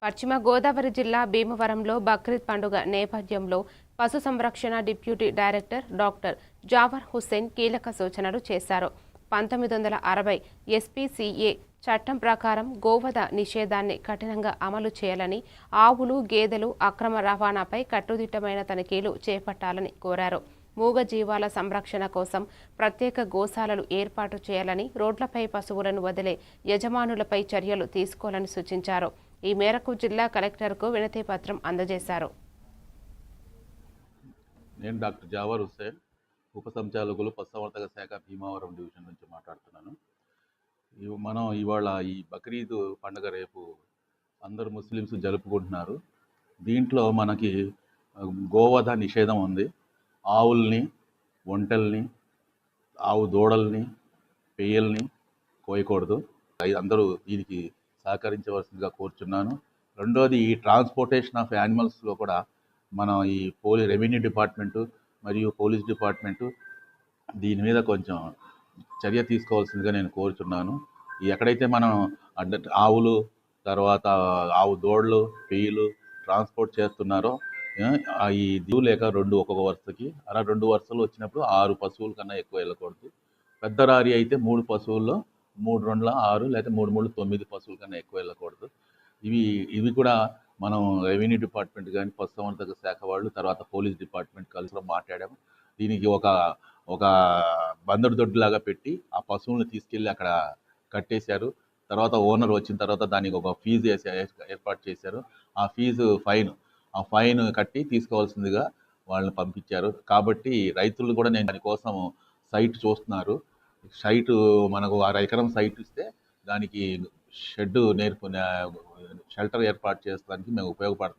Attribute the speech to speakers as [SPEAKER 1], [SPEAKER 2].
[SPEAKER 1] పశ్చిమ గోదావరి జిల్లా భీమవరంలో బక్రీద్ పండుగ నేపథ్యంలో పశు సంరక్షణ deputy director doctor Jewar Hussain కీలక సూచనలు చేశారు. 1960 ఎస్పీసీఏ చట్టం ప్రకారం గోవధ నిషేధాన్ని కఠినంగా అమలు చేయాలని, ఆవులు, గేదెలు అక్రమ రవాణాపై కట్టుదిట్టమైన తనిఖీలు చేపట్టాలని కోరారు. మూగజీవాల సంరక్షణ కోసం ప్రత్యేక గోశాలలు ఏర్పాటు చేయాలని, రోడ్లపై పశువులను వదిలే యజమానులపై చర్యలు తీసుకోవాలని సూచించారు. ఈ మేరకు జిల్లా కలెక్టర్కు వినతి పత్రం అందజేశారు.
[SPEAKER 2] నేను డాక్టర్ జావర్ హుస్సేన్, ఉప సంచాలకులు పశుసంవర్ధక శాఖ భీమవరం డివిజన్ నుంచి మాట్లాడుతున్నాను. మనం ఇవాళ ఈ బక్రీద్ పండుగ రేపు అందరు ముస్లిమ్స్ జరుపుకుంటున్నారు. దీంట్లో మనకి గోవధ నిషేధం ఉంది. ఆవుల్ని, ఒంటెల్ని, ఆవు దూడల్ని, పెయ్యల్ని కోయకూడదు. అందరూ దీనికి సహకరించవలసిందిగా కోరుచున్నాను. రెండోది, ఈ ట్రాన్స్పోర్టేషన్ ఆఫ్ యానిమల్స్లో కూడా మనం ఈ రెవెన్యూ డిపార్ట్మెంటు మరియు పోలీస్ డిపార్ట్మెంటు దీని మీద కొంచెం చర్య తీసుకోవాల్సిందిగా నేను కోరుచున్నాను. ఎక్కడైతే మనం ఆవులు, తర్వాత ఆవు దూడలు, పెయ్యలు ట్రాన్స్పోర్ట్ చేస్తున్నారో ఈ దివు లేక ఒక్కొక్క వరుసకి అలా 2 వరుసలు వచ్చినప్పుడు 6 పశువుల కన్నా ఎక్కువ వెళ్ళకూడదు. పెద్ద రారి అయితే 3 పశువుల్లో 3 2 6 లేకపోతే 3 3 9 పశువుల కన్నా ఎక్కువ వెళ్ళకూడదు. ఇవి కూడా మనం రెవెన్యూ డిపార్ట్మెంట్ కానీ, పశుసంవర్ధక శాఖ వాళ్ళు, తర్వాత పోలీస్ డిపార్ట్మెంట్ కలిసి మాట్లాడాము. దీనికి ఒక బందరు దొడ్డులాగా పెట్టి ఆ పశువులను తీసుకెళ్ళి అక్కడ కట్టేశారు. తర్వాత ఓనర్ వచ్చిన తర్వాత దానికి ఒక ఫీజు ఏర్పాటు చేశారు. ఆ ఫైన్ కట్టి తీసుకోవాల్సిందిగా వాళ్ళని పంపించారు. కాబట్టి రైతులు కూడా నేను దానికోసం సైట్ చూస్తున్నారు. మనకు 1/2 ఎకరం సైట్ ఇస్తే దానికి షెల్టర్ ఏర్పాటు చేసుకోవడానికి మేము ఉపయోగపడుతుంది.